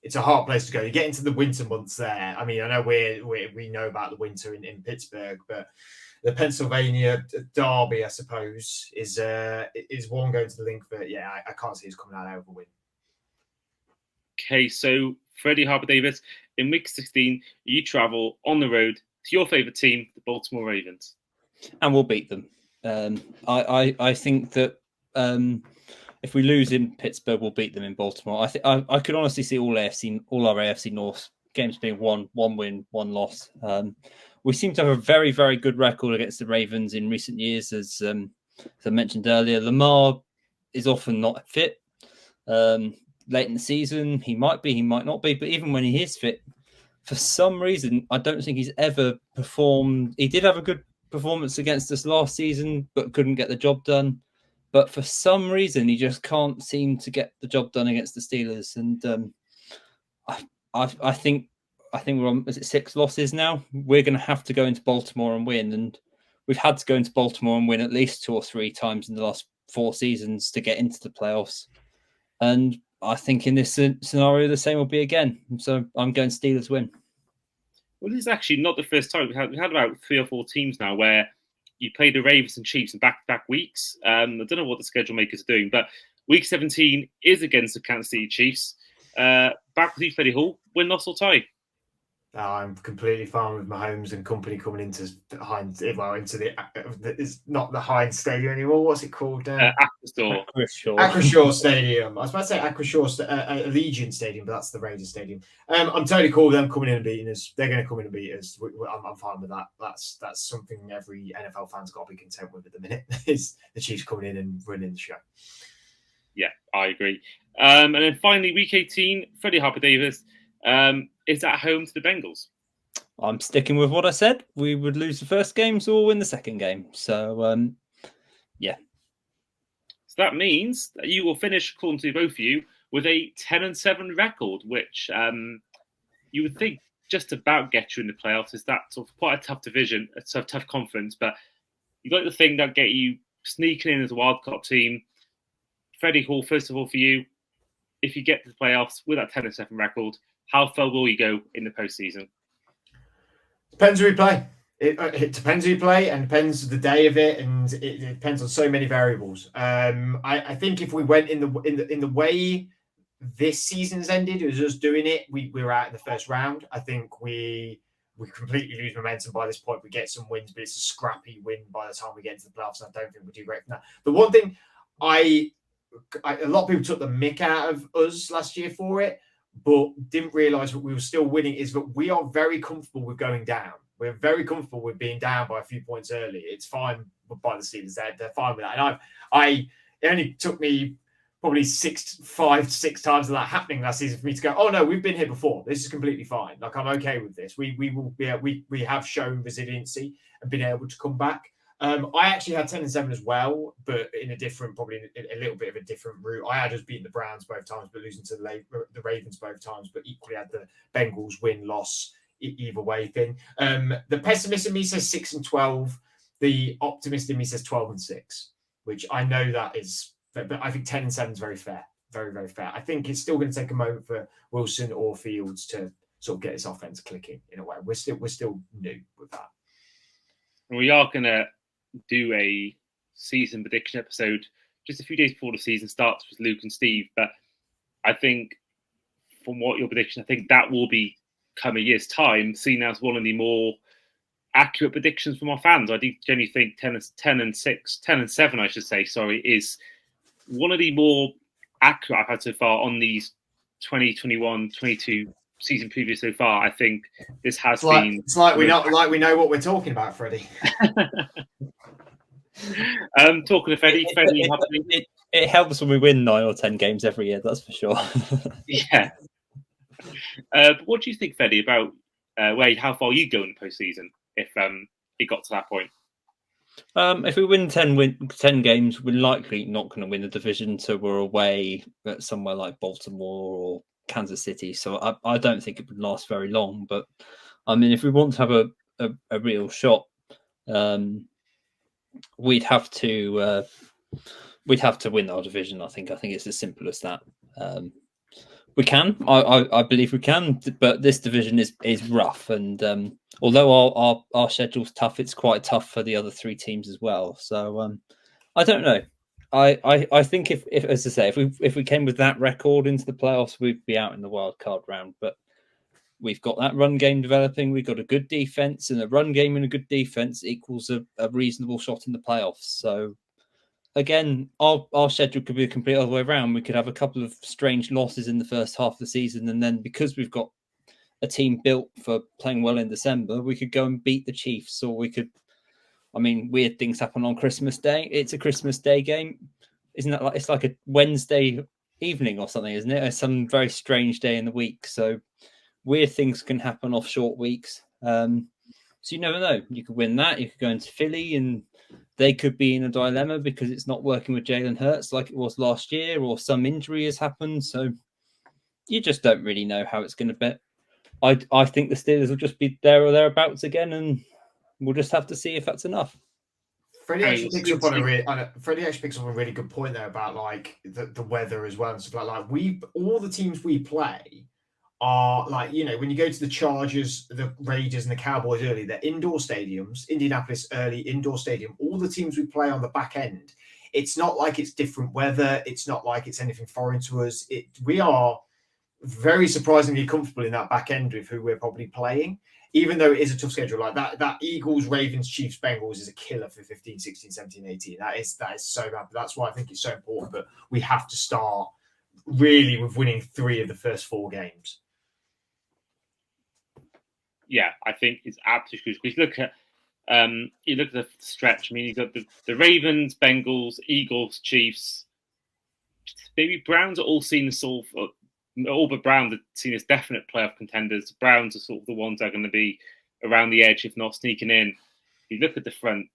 it's a hard place to go. You get into the winter months there. I mean, I know we know about the winter in Pittsburgh, but the Pennsylvania derby, I suppose, is one going to the link. But I can't see us coming out with a win. Okay, so Freddy Harper-Davis, in week 16, you travel on the road to your favourite team, the Baltimore Ravens, and we'll beat them. I think that. If we lose in Pittsburgh, we'll beat them in Baltimore. I could honestly see all our AFC North games being one win, 1 loss. We seem to have a very, very good record against the Ravens in recent years, as I mentioned earlier. Lamar is often not fit. Late in the season, he might be, he might not be. But even when he is fit, for some reason, I don't think he's ever performed. He did have a good performance against us last season, but couldn't get the job done. But for some reason, he just can't seem to get the job done against the Steelers. And I think we're on 6 losses now. We're going to have to go into Baltimore and win. And we've had to go into Baltimore and win at least 2 or 3 times in the last 4 seasons to get into the playoffs. And I think in this scenario, the same will be again. So I'm going Steelers win. Well, this is actually not the first time. We've had about 3 or 4 teams now where you play the Ravens and Chiefs in back-to-back weeks. I don't know what the schedule makers are doing, but week 17 is against the Kansas City Chiefs. Back with you, Freddie Hall. Win, loss or tie? I'm completely fine with Mahomes and company coming into Heinz. Well, into it's not the Heinz Stadium anymore. What's it called now? Acrisure Stadium. I was about to say Acrisure Allegiant Stadium, but that's the Raiders Stadium. I'm totally cool with them coming in and beating us. They're going to come in and beat us. I'm fine with that. That's something every NFL fan's got to be content with at the minute. Is the Chiefs coming in and running the show. Yeah, I agree. And then finally, Week 18, Freddy Harper-Davis is at home to the Bengals. I'm sticking with what I said. We would lose the first game, so we'll win the second game. So, yeah. So that means that you will finish, according to both of you, with a 10-7 record, which you would think just about gets you in the playoffs. Is that sort of quite a tough division, a tough conference, but you got the thing that get you sneaking in as a wildcard team. Freddie Hall, first of all, for you, if you get to the playoffs with that 10-7 record, how far will you go in the postseason? Depends who we play. It depends who you play, and depends the day of it, and it depends on so many variables. I think if we went in the way this season's ended, it was us doing it. We were out in the first round. I think we completely lose momentum by this point. We get some wins, but it's a scrappy win by the time we get into the playoffs. And I don't think we do great from that. The one thing a lot of people took the mick out of us last year for it, but didn't realise that we were still winning, is that we are very comfortable with going down. We're very comfortable with being down by a few points early. It's fine by the Steelers. They're fine with that. And it only took me probably 5 to 6 times of that happening last season for me to go, oh no, we've been here before. This is completely fine. Like, I'm okay with this. We have shown resiliency and been able to come back. I actually had 10-7 as well, but in a different, probably a little bit of a different route. I had us beating the Browns both times, but losing to the Ravens both times, but equally had the Bengals win-loss either way thing. The pessimist in me says 6-12. The optimist in me says 12-6, which I know that is, but I think 10-7 is very fair. Very, very fair. I think it's still going to take a moment for Wilson or Fields to sort of get this offense clicking in a way. We're still new with that. We are going to do a season prediction episode just a few days before the season starts with Luke and Steve, but I think from what your prediction, I think that will be come a year's time, seen as one of the more accurate predictions from our fans. I do genuinely think 10-7, I should say, is one of the more accurate I've had so far on these 2021-22 season previews so far. I think this has been. It's like we know what we're talking about, Freddie. Talking to Freddie, it helps when we win 9 or 10 games every year. That's for sure. Yeah. What do you think, Freddie, about how far you go in the postseason if it got to that point? If we win 10 games, we're likely not going to win the division, so we're away at somewhere like Baltimore or Kansas City. So I don't think it would last very long. But I mean, if we want to have a real shot, we'd have to win our division. I think it's as simple as that. We can. I believe we can, but this division is rough, and although our schedule's tough, it's quite tough for the other 3 teams as well. So I don't know. I think if as I say, if we came with that record into the playoffs, we'd be out in the wild card round. But we've got that run game developing. We've got a good defense, and a run game and a good defense equals a reasonable shot in the playoffs. So again, our schedule could be the complete other way around. We could have a couple of strange losses in the first half of the season, and then because we've got a team built for playing well in December, we could go and beat the Chiefs, or we could. I mean, weird things happen on Christmas Day. It's a Christmas Day game, isn't that it's like a Wednesday evening or something, isn't it? It's some very strange day in the week. So weird things can happen off short weeks. So you never know. You could win that. You could go into Philly and they could be in a dilemma because it's not working with Jalen Hurts like it was last year, or some injury has happened. So you just don't really know how it's going to be. I think the Steelers will just be there or thereabouts again, and we'll just have to see if that's enough. Freddie actually picks up on a really good point there about like the weather as well and stuff like all the teams we play are like, you know, when you go to the Chargers, the Raiders, and the Cowboys early, they're indoor stadiums. Indianapolis early indoor stadium. All the teams we play on the back end, it's not like it's different weather. It's not like it's anything foreign to us. We are very surprisingly comfortable in that back end with who we're probably playing, even though it is a tough schedule. Like that Eagles, Ravens, Chiefs, Bengals is a killer for 15, 16, 17, 18. That is so bad. But that's why I think it's so important. But we have to start really with winning 3 of the first 4 games. Yeah, I think it's absolutely crucial. You look at the stretch. I mean, you've got the Ravens, Bengals, Eagles, Chiefs. Maybe Browns are all seen as sort of, all but Browns are seen as definite playoff contenders. The Browns are sort of the ones that are going to be around the edge, if not sneaking in. You look at the front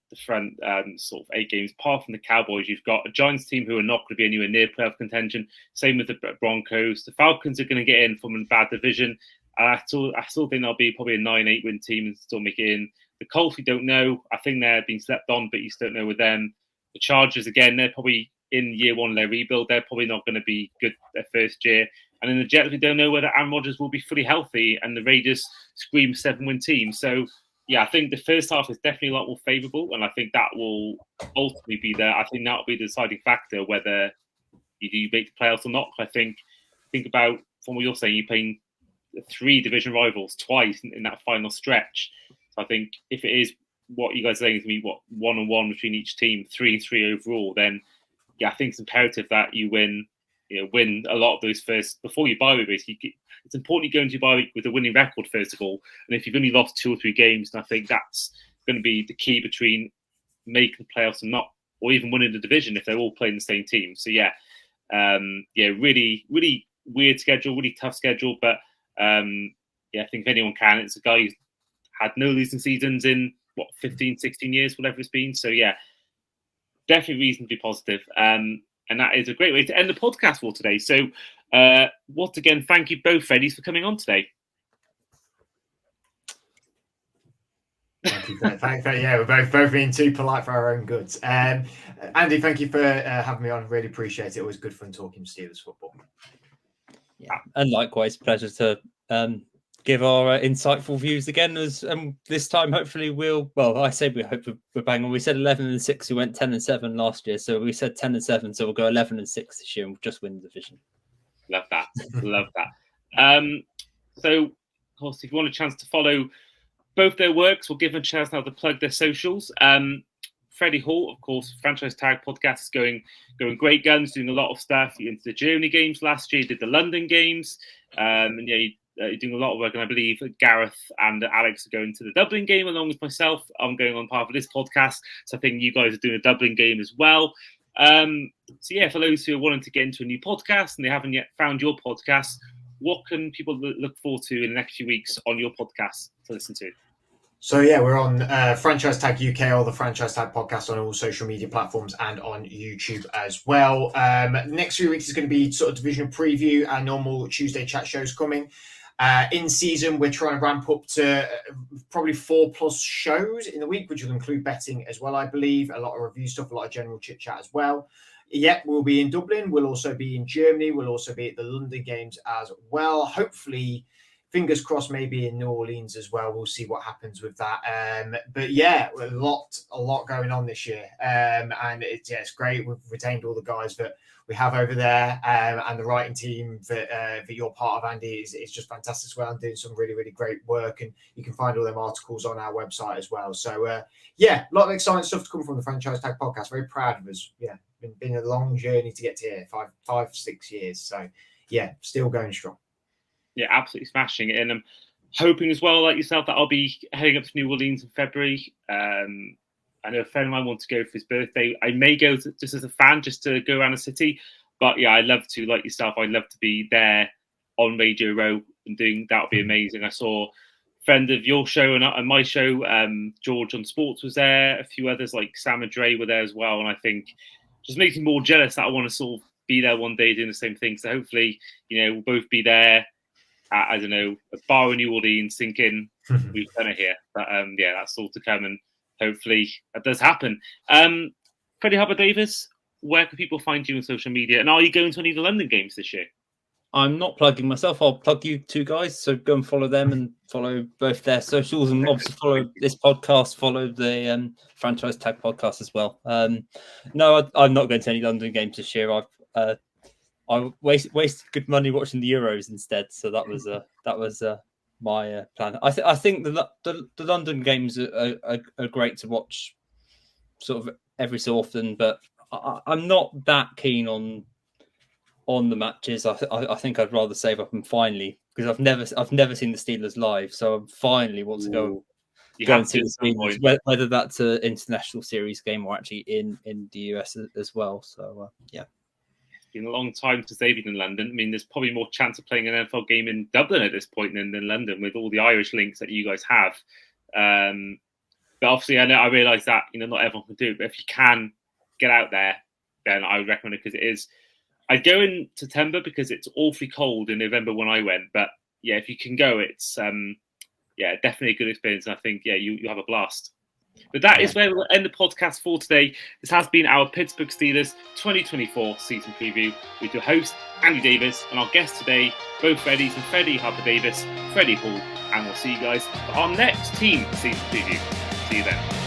sort of 8 games. Apart from the Cowboys, you've got a Giants team who are not going to be anywhere near playoff contention. Same with the Broncos. The Falcons are going to get in from a bad division. I still think they'll be probably a 9-8 win team and still make it in. The Colts, we don't know. I think they're being slept on, but you still don't know with them. The Chargers, again, they're probably in year 1 of their rebuild. They're probably not going to be good their first year. And in the Jets, we don't know whether Aaron Rodgers will be fully healthy, and the Raiders scream 7-win team. So, yeah, I think the first half is definitely a lot more favourable, and I think that will ultimately be I think that will be the deciding factor whether you do make the playoffs or not. I think about, from what you're saying, you're playing 3 division rivals twice in that final stretch. So I think if it is what you guys are saying to me, 1-1 between each team, 3-3 overall, then yeah, I think it's imperative that you win a lot of those first before you bye week. Basically, it's important you go into bye week with a winning record first of all. And if you've only lost 2 or 3 games, then I think that's going to be the key between making the playoffs and not, or even winning the division if they're all playing the same team. So yeah, really, really weird schedule, really tough schedule. But I think if anyone can, it's a guy who's had no losing seasons in 15, 16 years, whatever it's been. So yeah, definitely reason to be positive. And that is a great way to end the podcast for today. So once again, thank you both, Freddies, for coming on today. Thank you. Yeah, we're both being too polite for our own goods. Andy, thank you for having me on. Really appreciate it. Always good fun talking Steelers football. Yeah, and likewise, pleasure to give our insightful views again. As this time, hopefully, we hope we're bang on. We said 11-6. We went 10-7 last year, so we said 10-7. So we'll go 11-6 this year and we'll just win the division. Love that. Love that. So, of course, if you want a chance to follow both their works, we'll give them a chance now to plug their socials. Freddie Hall, of course, Franchise Tag podcast is going great guns, doing a lot of stuff. He went to the Germany games last year, did the London games, and yeah, you're doing a lot of work. And I believe Gareth and Alex are going to the Dublin game along with myself. I'm going on part of this podcast, so I think you guys are doing a Dublin game as well. So yeah, for those who are wanting to get into a new podcast and they haven't yet found your podcast, what can people look forward to in the next few weeks on your podcast to listen to? So yeah, we're on Franchise Tag UK or the Franchise Tag podcast on all social media platforms and on YouTube as well. Next few weeks is going to be sort of divisional preview and normal Tuesday chat shows coming. In season, we're trying to ramp up to probably 4+ shows in the week, which will include betting as well, I believe. A lot of review stuff, a lot of general chit chat as well. Yeah, we'll be in Dublin. We'll also be in Germany. We'll also be at the London games as well. Hopefully, fingers crossed, maybe in New Orleans as well. We'll see what happens with that. But yeah, a lot going on this year. And it's great. We've retained all the guys that we have over there, and the writing team that you're part of, Andy, is just fantastic as well, and doing some really, really great work. And you can find all them articles on our website as well. So yeah, a lot of exciting stuff to come from the Franchise Tag podcast. Very proud of us. Yeah, been a long journey to get to here, 5-6 years. So yeah, still going strong. Yeah, absolutely smashing it. And I'm hoping as well, like yourself, that I'll be heading up to New Orleans in February. I know a friend of mine wants to go for his birthday. I may go just as a fan, just to go around the city. But yeah, I'd love to, like yourself, I'd love to be there on Radio Row and doing that. Would be amazing. I saw a friend of your show and my show, George on Sports was there. A few others like Sam and Dre were there as well. And I think just makes me more jealous that I want to sort of be there one day doing the same thing. So hopefully, we'll both be there. I don't know, a bar in New Orleans thinking we've done it here. But yeah, that's all to come, and hopefully that does happen. Freddy Harper-Davis, where can people find you on social media? And are you going to any of the London games this year? I'm not plugging myself. I'll plug you two guys. So go and follow them and follow both their socials, and obviously follow this podcast, follow the Franchise Tag podcast as well. No, I'm not going to any London games this year. I wasted good money watching the Euros instead. So that was my plan. I think the London games are great to watch, sort of every so often, but I'm not that keen on the matches. I think I'd rather save up and finally, because I've never seen the Steelers live, so I finally want to go and see the Steelers, whether that's an international series game or actually in the US as well. So yeah. It's been a long time since they've been in London. I mean, there's probably more chance of playing an NFL game in Dublin at this point than London, with all the Irish links that you guys have. But obviously, I realise that not everyone can do it. But if you can get out there, then I would recommend it, because it is. I'd go in September because it's awfully cold in November when I went. But yeah, if you can go, it's definitely a good experience. And I think you have a blast. But that is where we'll end the podcast for today. This has been our Pittsburgh Steelers 2024 season preview with your host, Andy Davis, and our guests today, both Freddys and Freddy Harper-Davis, Freddie Hall, and we'll see you guys for our next team season preview. See you then.